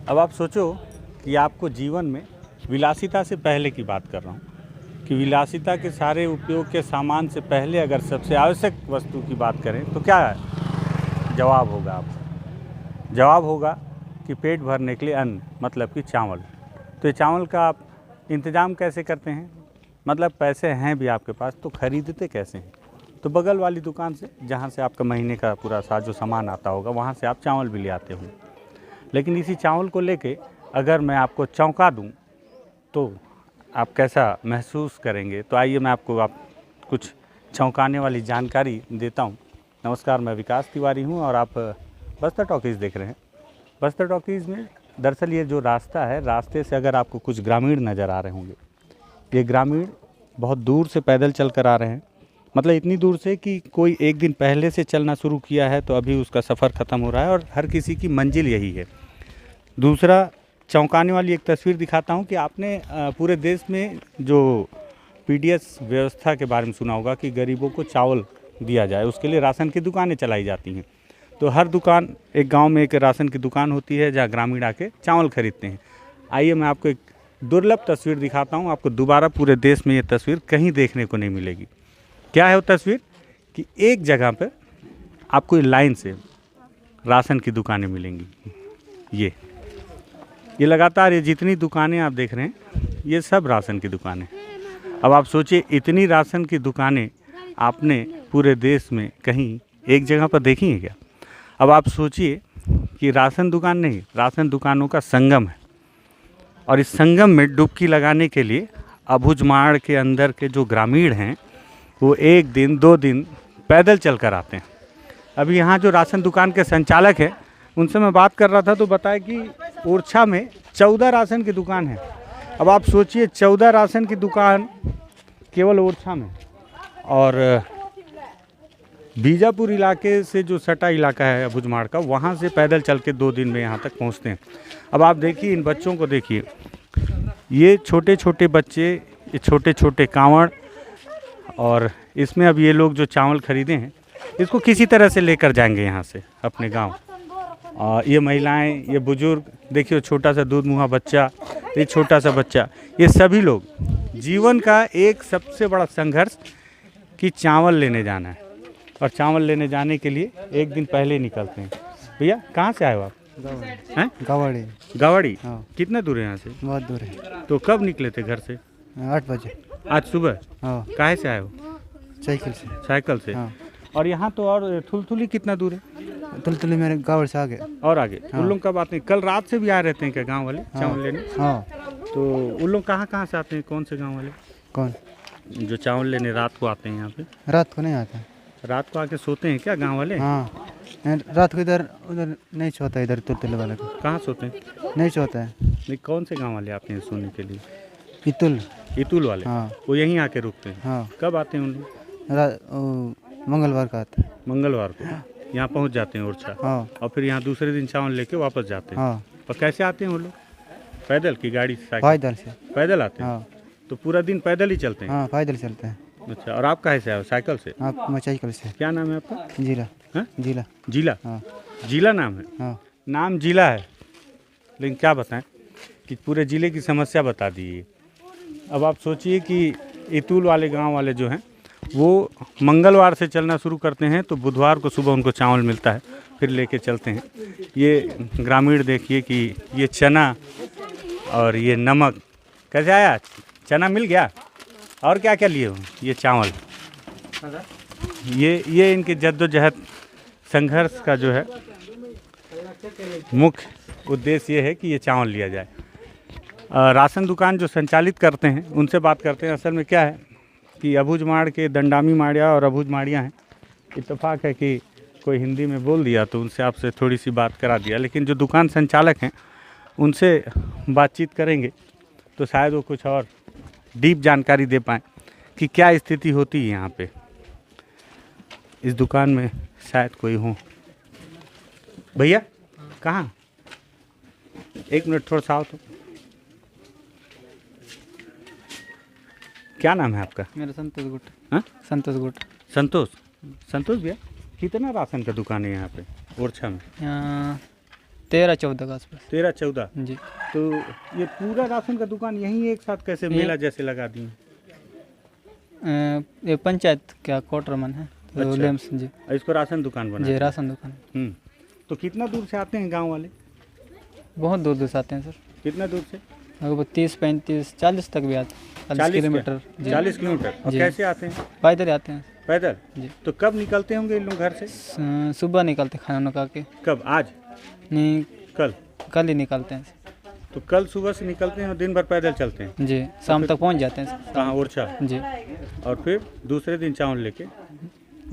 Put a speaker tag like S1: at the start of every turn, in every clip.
S1: अब आप सोचो कि आपको जीवन में विलासिता से पहले की बात कर रहा हूँ कि विलासिता के सारे उपयोग के सामान से पहले अगर सबसे आवश्यक वस्तु की बात करें तो क्या जवाब होगा आपका? जवाब होगा कि पेट भरने के लिए अन्न, मतलब कि चावल। तो ये चावल का आप इंतज़ाम कैसे करते हैं? मतलब पैसे हैं भी आपके पास तो ख़रीदते कैसे हैं? तो बगल वाली दुकान से, जहाँ से आपका महीने का पूरा जो सामान आता होगा, वहाँ से आप चावल भी ले आते होंगे। लेकिन इसी चावल को लेके अगर मैं आपको चौंका दूँ तो आप कैसा महसूस करेंगे? तो आइए मैं आपको कुछ चौंकाने वाली जानकारी देता हूँ। नमस्कार, मैं विकास तिवारी हूँ और आप बस्तर टॉकीज़ देख रहे हैं। बस्तर टॉकीज़ में दरअसल ये जो रास्ता है, रास्ते से अगर आपको कुछ ग्रामीण नज़र आ रहे होंगे, ये ग्रामीण बहुत दूर से पैदल चल कर आ रहे हैं। मतलब इतनी दूर से कि कोई एक दिन पहले से चलना शुरू किया है तो अभी उसका सफ़र ख़त्म हो रहा है और हर किसी की मंजिल यही है। दूसरा, चौंकाने वाली एक तस्वीर दिखाता हूँ कि आपने पूरे देश में जो पीडीएस व्यवस्था के बारे में सुना होगा कि गरीबों को चावल दिया जाए, उसके लिए राशन की दुकानें चलाई जाती हैं। तो हर दुकान, एक गांव में एक राशन की दुकान होती है जहां ग्रामीण आके चावल खरीदते हैं। आइए मैं आपको एक दुर्लभ तस्वीर दिखाता हूं। आपको दोबारा पूरे देश में ये तस्वीर कहीं देखने को नहीं मिलेगी। क्या है वो तस्वीर कि एक जगह पर आपको लाइन से राशन की दुकानें मिलेंगी। ये लगातार ये जितनी दुकानें आप देख रहे हैं, ये सब राशन की दुकानें। अब आप सोचिए, इतनी राशन की दुकानें आपने पूरे देश में कहीं एक जगह पर देखी हैं क्या? अब आप सोचिए कि राशन दुकान नहीं, राशन दुकानों का संगम है और इस संगम में डुबकी लगाने के लिए अबुझमाड़ के अंदर के जो ग्रामीण हैं वो एक दिन 2 दिन पैदल चल कर आते हैं। अभी यहाँ जो राशन दुकान के संचालक हैं उनसे मैं बात कर रहा था तो बताया कि ओरछा में 14 राशन की दुकान है। अब आप सोचिए 14 राशन की दुकान केवल ओरछा में, और बीजापुर इलाके से जो सटा इलाका है अबुझमाड़ का, वहाँ से पैदल चल के 2 दिन में यहाँ तक पहुँचते हैं। अब आप देखिए इन बच्चों को, देखिए ये छोटे छोटे बच्चे, ये छोटे छोटे कांवड़, और इसमें अब ये लोग जो चावल खरीदे हैं इसको किसी तरह से लेकर जाएंगे यहाँ से अपने गांव। ये महिलाएं, ये बुजुर्ग, देखिए छोटा सा दूध मुहा बच्चा, ये छोटा सा बच्चा, ये सभी लोग जीवन का एक सबसे बड़ा संघर्ष कि चावल लेने जाना है। और चावल लेने जाने के लिए एक दिन पहले निकलते हैं। भैया कहाँ से आए हो आप? हैं?
S2: गावड़ी।
S1: गावड़ी?
S2: हाँ।
S1: कितना दूर है यहाँ से?
S2: बहुत दूर है।
S1: तो कब निकले थे घर से?
S2: 8 बजे।
S1: आज सुबह?
S2: हाँ।
S1: काहे से आए हो?
S2: साइकिल से।
S1: साइकिल से?
S2: हाँ।
S1: और यहाँ तो, और थुलथुली कितना दूर है?
S2: तुलतुली मेरे गावड़ से आगे।
S1: और आगे?
S2: हाँ।
S1: उन लोग का बात नहीं, कल रात से भी आ रहते हैं क्या गांव वाले चावल लेने?
S2: हाँ।
S1: तो उन लोग कहाँ कहाँ से आते हैं, कौन से गांव वाले
S2: कौन
S1: जो चावल लेने रात को आते हैं यहाँ पे?
S2: रात को नहीं आता।
S1: रात को आके सोते हैं क्या गांव वाले?
S2: हाँ, रात को इधर उधर नहीं सोता, इधर तुलतुली वाले को
S1: कहाँ सोते हैं?
S2: नहीं सोता है।
S1: नहीं, कौन से गांव वाले आते हैं सोने के लिए?
S2: इतुल।
S1: इतुल वाले?
S2: हाँ।
S1: वो यहीं आके रुकते हैं?
S2: हाँ।
S1: कब आते हैं उन लोग?
S2: मंगलवार का आता है।
S1: मंगलवार को यहाँ पहुँच जाते हैं ओरछा?
S2: हाँ।
S1: और फिर यहाँ दूसरे दिन चावल लेके वापस जाते हैं?
S2: हाँ।
S1: और कैसे आते हैं वो लोग? पैदल की गाड़ी से?
S2: पैदल से।
S1: पैदल आते हैं?
S2: हाँ।
S1: तो पूरा दिन पैदल ही चलते हैं?
S2: हाँ, पैदल चलते हैं।
S1: अच्छा, और आप कहाँ से आए हो? साइकिल से?
S2: आप मैं साइकिल से।
S1: क्या नाम है आपका?
S2: जिला।
S1: हाँ?
S2: जिला।
S1: जिला?
S2: हाँ।
S1: जिला नाम है?
S2: हाँ।
S1: नाम जिला है, लेकिन क्या बताएं कि पूरे ज़िले की समस्या बता दी। अब आप सोचिए कि इतुल वाले गांव वाले जो हैं वो मंगलवार से चलना शुरू करते हैं तो बुधवार को सुबह उनको चावल मिलता है, फिर लेके चलते हैं। ये ग्रामीण देखिए कि ये चना और ये नमक, कैसे आया? चना मिल गया? और क्या क्या लिए हो? ये चावल, ये इनके जद्दोजहद संघर्ष का जो है मुख्य उद्देश्य ये है कि ये चावल लिया जाए। राशन दुकान जो संचालित करते हैं उनसे बात करते हैं। असल में क्या है कि अबुझमाड़ के दंडामी माड़िया और अबुझमाड़िया हैं। इत्तेफाक है कि कोई हिंदी में बोल दिया तो उनसे आपसे थोड़ी सी बात करा दिया, लेकिन जो दुकान संचालक हैं उनसे बातचीत करेंगे तो शायद वो कुछ और डीप जानकारी दे पाएँ कि क्या स्थिति होती है यहाँ पे। इस दुकान में शायद कोई हो। भैया कहाँ? एक मिनट थोड़ा सा आओ तो। क्या नाम है आपका?
S2: मेरा संतोष गुट।
S1: हाँ?
S2: संतोष गुट। संतोष
S1: संतोष भैया, कितना राशन का दुकान है यहाँ पे ओरछा में?
S2: यहाँ
S3: 13-14 के आसपास
S1: 13-14।
S3: जी।
S1: तो ये पूरा राशन का दुकान यहीं एक साथ कैसे मेला जैसे लगा दी?
S3: ये पंचायत क्या क्वार्टरमैन है तो
S1: अच्छा।
S3: लेम्स जी।
S1: इसको राशन दुकान बना
S3: जी
S1: दिया।
S3: राशन दुकान।
S1: तो कितना दूर से आते हैं गांव वाले?
S3: बहुत दूर दूर से आते हैं सर,
S1: कितना दूर से?
S3: लगभग 30-35-40 तक भी आते हैं, 40 किलोमीटर जी।
S1: 40 किलोमीटर। और
S3: जी।
S1: कैसे आते हैं?
S3: पैदल आते हैं
S1: पैदल?
S3: जी।
S1: तो कब निकलते होंगे इन लोग घर से?
S3: सुबह निकलते खाना वाना खा के।
S1: कब? आज?
S3: नहीं,
S1: कल?
S3: कल ही निकलते हैं
S1: तो कल सुबह से निकलते हैं और दिन भर पैदल चलते हैं?
S3: जी। शाम तक पहुंच जाते हैं
S1: कहाँ? ओरछा?
S3: जी।
S1: और फिर दूसरे दिन चावल लेके?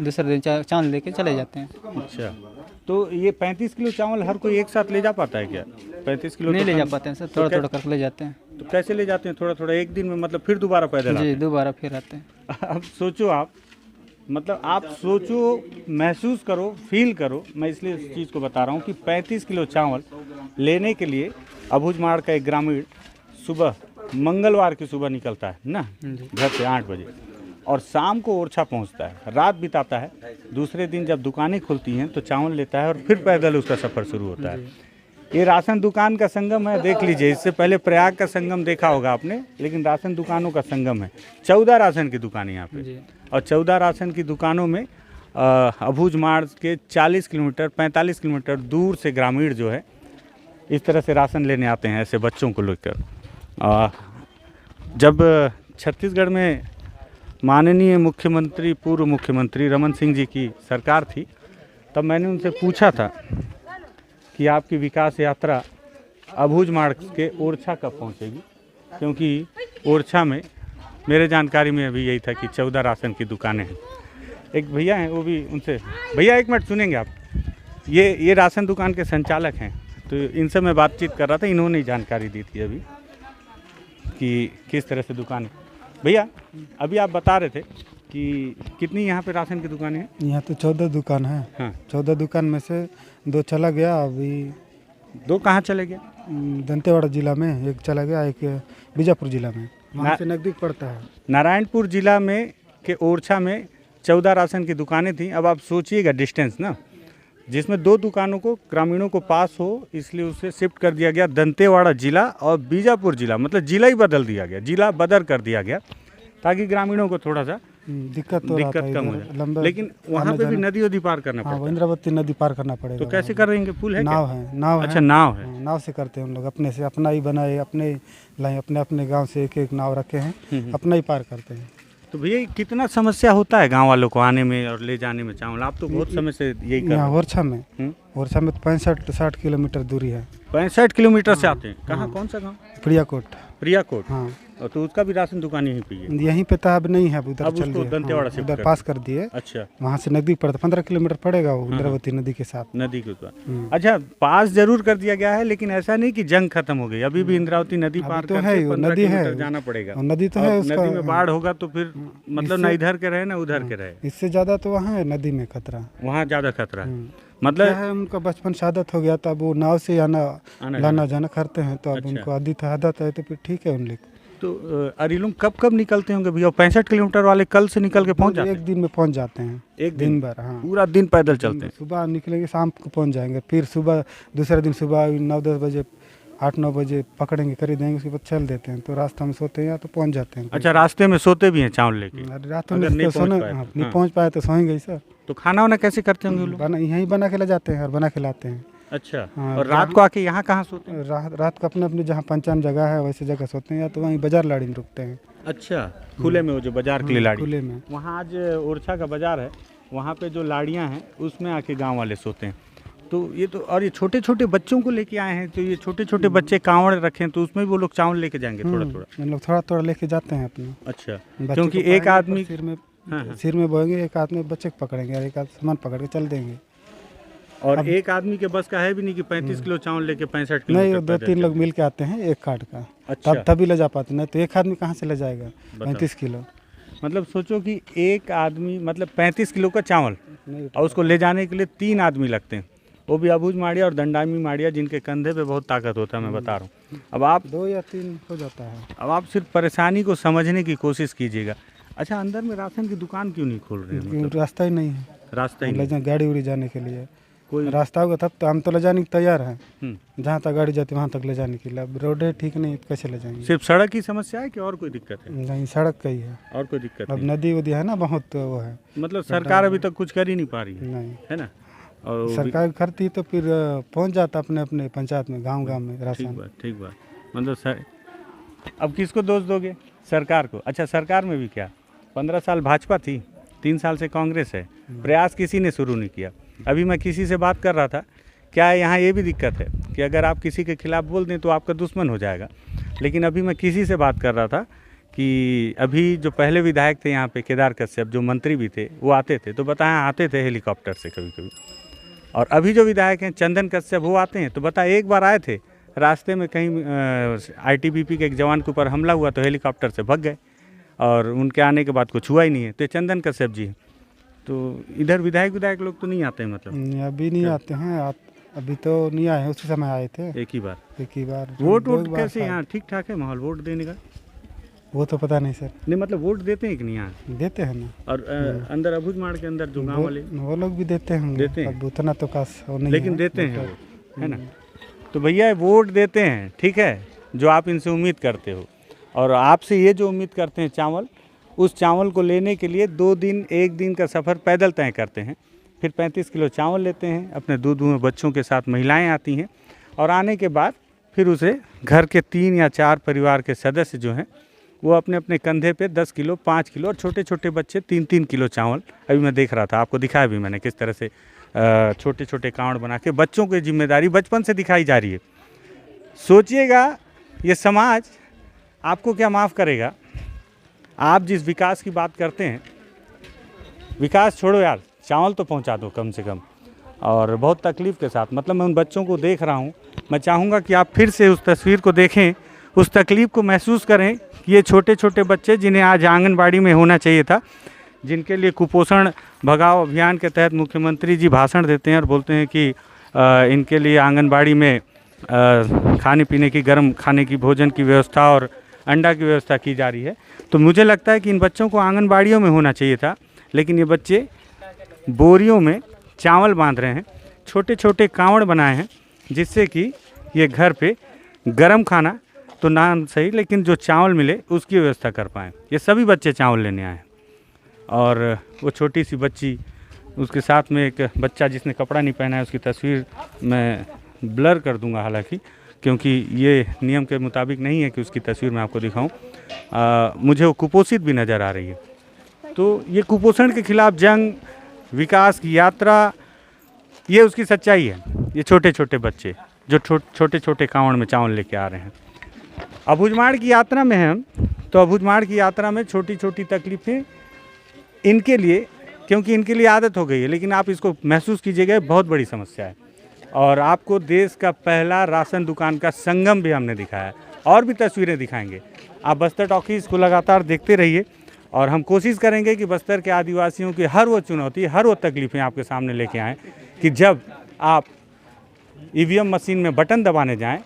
S3: दूसरे दिन चांद लेके चले जाते हैं।
S1: अच्छा। तो ये 35 किलो चावल हर कोई एक साथ ले जा पाता है क्या? 35 किलो
S3: नहीं
S1: तो
S3: ले जा
S1: कम-
S3: पाते हैं सर, थोड़ा थोड़ा करके ले जाते हैं
S1: तो कैसे ले जाते हैं थोड़ा थोड़ा एक दिन में? मतलब फिर दोबारा पैदल आते
S3: जी। दोबारा फिर आते हैं।
S1: हैं? अब सोचो आप, मतलब आप सोचो, महसूस करो, फील करो। मैं इसलिए इस चीज़ को बता रहा हूँ कि 35 किलो चावल लेने के लिए अबूझमाड़ का एक ग्रामीण सुबह, मंगलवार की सुबह निकलता है ना
S3: जी।
S1: घर से 8 बजे और शाम को ओरछा पहुंचता है, रात बिताता है। दूसरे दिन जब दुकानें खुलती हैं तो चावल लेता है और फिर पैदल उसका सफ़र शुरू होता है। ये राशन दुकान का संगम है, देख लीजिए। इससे पहले प्रयाग का संगम देखा होगा आपने, लेकिन राशन दुकानों का संगम है। 14 राशन की दुकानें यहाँ पे
S3: जी।
S1: और 14 राशन की दुकानों में अबूझमाड़ के 40 किलोमीटर 45 किलोमीटर दूर से ग्रामीण जो है इस तरह से राशन लेने आते हैं ऐसे बच्चों को लेकर। जब छत्तीसगढ़ में माननीय मुख्यमंत्री, पूर्व मुख्यमंत्री रमन सिंह जी की सरकार थी, तब मैंने उनसे पूछा था कि आपकी विकास यात्रा अबूझमाड़ के ओरछा कब पहुंचेगी, क्योंकि ओरछा में मेरे जानकारी में अभी यही था कि 14 राशन की दुकानें हैं। एक भैया हैं, वो भी उनसे, भैया एक मिनट सुनेंगे आप। ये राशन दुकान के संचालक हैं, तो इनसे मैं बातचीत कर रहा था, इन्होंने ही जानकारी दी थी अभी कि किस तरह से दुकान है। भैया अभी आप बता रहे थे कि कितनी यहाँ पे राशन की दुकानें हैं?
S2: यहाँ तो 14 दुकान है।
S1: हाँ।
S2: 14 दुकान में से 2 चला गया, अभी
S1: 2 कहाँ चले गए?
S2: दंतेवाड़ा जिला में एक चला गया, एक बीजापुर जिला में, वहाँ से नज़दीक पड़ता है।
S1: नारायणपुर जिला में के ओरछा में 14 राशन की दुकानें थी। अब आप सोचिएगा डिस्टेंस ना, जिसमें 2 दुकानों को ग्रामीणों को पास हो, इसलिए उसे शिफ्ट कर दिया गया दंतेवाड़ा जिला और बीजापुर जिला, मतलब जिला ही बदल दिया गया, जिला बदल कर दिया गया ताकि ग्रामीणों को थोड़ा सा
S2: दिक्कत
S1: कम हो जाए। लेकिन वहाँ पे भी नदी वदी पार करना
S2: हाँ,
S1: पड़ता है।
S2: इंद्रावती नदी पार करना पड़ेगा।
S1: तो कैसे कर रहे हैं? पुल है क्या?
S2: नाव है, नाव है।
S1: अच्छा, नाव है।
S2: हाँ, नाव से करते हैं हम लोग, अपने से, अपना ही बनाए, अपने लाए, अपने अपने गांव से एक एक नाव रखे हैं, अपना ही पार करते हैं।
S1: तो भैया कितना समस्या होता है गांव वालों को आने में और ले जाने में चावल? आप तो बहुत समय से यही कर
S2: यहाँ
S1: रहे
S2: ओरछा में, ओरछा में तो 65-60 किलोमीटर दूरी है।
S1: 65 किलोमीटर से आते हैं। कहाँ? कौन सा गाँव?
S2: प्रियाकोट।
S1: प्रियाकोट।
S2: हाँ,
S1: और तो उसका भी राशन दुकान यहीं पे है?
S2: यहीं पे था, अब नहीं है, उधर
S1: अब
S2: चल
S1: उसको
S2: दिए।
S1: दंतेवाड़ा
S2: हाँ,
S1: शिफ्ट
S2: उधर
S1: कर
S2: पास कर दिए।
S1: अच्छा,
S2: वहाँ से नजदीक पड़ता, 15 किलोमीटर पड़ेगा वो इंद्रावती नदी के साथ।
S1: नदी के ऊपर। अच्छा, पास जरूर कर दिया गया है, लेकिन ऐसा नहीं कि जंग खत्म हो गई। अभी भी इंद्रावती नदी पार
S2: तो
S1: करके
S2: है, वो
S1: 15
S2: नदी है,
S1: किलोमीटर जाना पड़ेगा।
S2: और नदी तो
S1: और
S2: है उसका।
S1: नदी में बाढ़ होगा तो फिर मतलब ना इधर के रहे ना उधर के रहे,
S2: इससे ज़्यादा तो वहाँ है नदी में खतरा।
S1: वहाँ ज़्यादा खतरा है।
S2: क्या
S1: मतलब
S2: है, उनका बचपन से आदत हो गया, तो अब वो नाव से लाना जाना करते हैं, तो अब उनको आदत है, तो फिर ठीक है उन लोग।
S1: तो अरे लोग कब निकलते होंगे भैया? 65 किलोमीटर वाले कल से निकल के पहुँच जाते हैं?
S2: एक दिन में पहुँच जाते हैं,
S1: एक
S2: दिन भर। हाँ,
S1: पूरा दिन पैदल चलते हैं?
S2: सुबह निकलेंगे, शाम को पहुँच जाएंगे, फिर सुबह दूसरे दिन सुबह 9-10 बजे, 8-9 बजे पकड़ेंगे, खरीदेंगे, उसके बाद चल देते हैं। तो रास्ता में सोते हैं या तो पहुँच जाते हैं।
S1: अच्छा, रास्ते में सोते भी हैं चावल लेके?
S2: रात
S1: अगर
S2: में
S1: नहीं
S2: तो सोने,
S1: पहुंच पाए तो,
S2: नहीं
S1: हाँ।
S2: पहुँच पाए तो सोएंगे ही सर।
S1: तो खाना वाना कैसे करते होंगे वो लोग?
S2: यहीं बना के ले जाते हैं और बना के लाते हैं।
S1: अच्छा,
S2: हाँ,
S1: और रात को आके यहाँ कहाँ सोते हैं?
S2: रात को अपने अपने जहाँ पंचायत जगह है वैसे जगह सोते हैं, या तो वहीं बाजार लाड़ी में रुकते हैं।
S1: अच्छा, खुले में, वो जो बाजार के लिए लाड़ी?
S2: खुले में।
S1: वहाँ आज ओरछा का बाजार है, वहाँ पे जो लाड़ियाँ हैं उसमें आके गांव वाले सोते हैं। तो ये तो, और ये छोटे छोटे बच्चों को लेके आए हैं, तो ये छोटे छोटे बच्चे कांवड़ रखे हैं, तो उसमें भी वो लोग चावल लेके जाएंगे थोड़ा थोड़ा?
S2: हम लोग थोड़ा थोड़ा लेके जाते हैं अपने।
S1: अच्छा,
S2: बच्चे
S1: क्योंकि
S2: को
S1: एक
S2: पाएंगे,
S1: आदमी
S2: सिर में बोएंगे, एक आदमी बच्चे को पकड़ेंगे और एक आदमी सामान पकड़ के चल देंगे।
S1: और एक आदमी के बस का है भी नहीं कि 35 किलो चावल लेके 65
S2: नहीं,
S1: किलोमीटर
S2: 2-3 लोग मिल के आते हैं एक कार्ड का।
S1: अच्छा।
S2: तभी ले जा पाते, नहीं तो एक आदमी कहाँ से ले जाएगा 35 किलो?
S1: मतलब सोचो कि एक आदमी मतलब 35 किलो का चावल,
S2: नहीं,
S1: और उसको ले जाने के लिए 3 आदमी लगते हैं, वो भी अबूझ माड़िया और दंडामी माड़िया, जिनके कंधे पे बहुत ताकत होता है, मैं बता रहा हूँ। अब आप
S2: 2 या 3 हो जाता है।
S1: अब आप सिर्फ परेशानी को समझने की कोशिश कीजिएगा। अच्छा, अंदर में राशन की दुकान क्यों नहीं खोल रहे हैं? मतलब
S2: रास्ता ही नहीं है,
S1: रास्ता ही
S2: ले
S1: नहीं।
S2: जाए गाड़ी उड़ी जाने के लिए।
S1: कोई
S2: रास्ता होगा तब तो हम तो ले जाने को तैयार हैं,
S1: हम्म।
S2: जहाँ तक गाड़ी जाती है वहाँ तक ले जाने के लिए। अब रोड है ठीक नहीं तो कैसे ले जाएंगे?
S1: सिर्फ सड़क की समस्या है कि और कोई दिक्कत है?
S2: नहीं, सड़क का ही है।
S1: और कोई दिक्कत
S2: अब
S1: नहीं?
S2: नदी वदी है ना बहुत, तो वो है।
S1: मतलब सरकार अभी तक कुछ कर ही नहीं पा रही
S2: नहीं,
S1: है ना? और
S2: सरकार करती तो फिर पहुँच जाता अपने अपने पंचायत में, गाँव गाँव में
S1: ठीक
S2: राशन।
S1: बात, ठीक बात। मतलब सर अब किसको दोष दोगे? सरकार को। अच्छा, सरकार में भी क्या 15 साल भाजपा थी, 3 साल से कांग्रेस है, प्रयास किसी ने शुरू नहीं किया। अभी मैं किसी से बात कर रहा था, क्या यहाँ ये भी दिक्कत है कि अगर आप किसी के खिलाफ बोल दें तो आपका दुश्मन हो जाएगा। लेकिन अभी मैं किसी से बात कर रहा था कि अभी जो पहले विधायक थे यहाँ पे केदार कश्यप, जो मंत्री भी थे, वो आते थे तो बताएं आते थे हेलीकॉप्टर से कभी कभी। और अभी जो विधायक हैं चंदन कश्यप, वो आते हैं तो बताएं एक बार आए थे, रास्ते में कहीं आईटीबीपी के एक जवान के ऊपर हमला हुआ तो हेलीकॉप्टर से भग गए और उनके आने के बाद कुछ हुआ ही नहीं है। तो ये चंदन कश्यप जी हैं। तो इधर विधायक लोग तो नहीं आते हैं मतलब?
S2: अभी नहीं आते हैं, अभी तो नहीं आए हैं, उसी समय आए थे
S1: एक ही बार।
S2: वोट
S1: वोट कैसे यहाँ ठीक ठाक है माहौल वोट देने का?
S2: वो तो पता नहीं सर।
S1: नहीं मतलब वोट देते हैं कि नहीं यहाँ?
S2: देते हैं ना।
S1: और अंदर अबूझमाड़ के अंदर जो गाँव वाले
S2: वो लोग भी देते हैं,
S1: देते हैं?
S2: अब उतना तो खास वो नहीं
S1: लेकिन
S2: है,
S1: देते हैं वो, है ना? तो भैया वोट देते हैं, ठीक है, जो आप इनसे उम्मीद करते हो। और आपसे ये जो उम्मीद करते हैं चावल, उस चावल को लेने के लिए 2 दिन 1 दिन का सफ़र पैदल तय करते हैं, फिर 35 किलो चावल लेते हैं, अपने दूध में बच्चों के साथ महिलाएं आती हैं और आने के बाद फिर उसे घर के 3 या 4 परिवार के सदस्य जो हैं वो अपने अपने कंधे पे 10 किलो 5 किलो और छोटे छोटे बच्चे 3-3 किलो चावल, अभी मैं देख रहा था, आपको दिखाया भी मैंने किस तरह से छोटे छोटे कांवड़ बना के बच्चों की जिम्मेदारी बचपन से दिखाई जा रही है। सोचिएगा ये समाज आपको क्या माफ़ करेगा। आप जिस विकास की बात करते हैं, विकास छोड़ो यार, चावल तो पहुंचा दो कम से कम, और बहुत तकलीफ़ के साथ। मतलब मैं उन बच्चों को देख रहा हूं, मैं चाहूँगा कि आप फिर से उस तस्वीर को देखें, उस तकलीफ़ को महसूस करें कि ये छोटे छोटे बच्चे जिन्हें आज आंगनबाड़ी में होना चाहिए था, जिनके लिए कुपोषण भगाओ अभियान के तहत मुख्यमंत्री जी भाषण देते हैं और बोलते हैं कि इनके लिए आंगनबाड़ी में खाने पीने की, गर्म खाने की, भोजन की व्यवस्था और अंडा की व्यवस्था की जा रही है। तो मुझे लगता है कि इन बच्चों को आंगनबाड़ियों में होना चाहिए था, लेकिन ये बच्चे बोरियों में चावल बांध रहे हैं, छोटे छोटे कांवड़ बनाए हैं, जिससे कि ये घर पे गरम खाना तो ना सही, लेकिन जो चावल मिले उसकी व्यवस्था कर पाएँ। ये सभी बच्चे चावल लेने आए हैं और वो छोटी सी बच्ची, उसके साथ में एक बच्चा जिसने कपड़ा नहीं पहना है, उसकी तस्वीर मैं ब्लर कर दूंगा हालांकि, क्योंकि ये नियम के मुताबिक नहीं है कि उसकी तस्वीर मैं आपको दिखाऊं। मुझे वो कुपोषित भी नज़र आ रही है। तो ये कुपोषण के खिलाफ जंग, विकास की यात्रा, ये उसकी सच्चाई है। ये छोटे छोटे बच्चे जो छोटे छोटे कांवड़ में चावल लेके आ रहे हैं। अबूझमाड़ की यात्रा में हैं हम, तो अबूझमाड़ की यात्रा में छोटी छोटी तकलीफ़ें इनके लिए, क्योंकि इनके लिए आदत हो गई है, लेकिन आप इसको महसूस कीजिएगा, बहुत बड़ी समस्या है। और आपको देश का पहला राशन दुकान का संगम भी हमने दिखाया, और भी तस्वीरें दिखाएंगे। आप बस्तर टॉकीज़ को लगातार देखते रहिए और हम कोशिश करेंगे कि बस्तर के आदिवासियों की हर वो चुनौती, हर वो तकलीफ़ें आपके सामने लेके आएँ कि जब आप ईवीएम मशीन में बटन दबाने जाएँ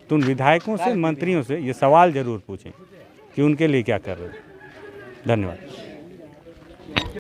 S1: तो उन विधायकों से, मंत्रियों से ये सवाल ज़रूर पूछें कि उनके लिए क्या कर रहे हो। धन्यवाद।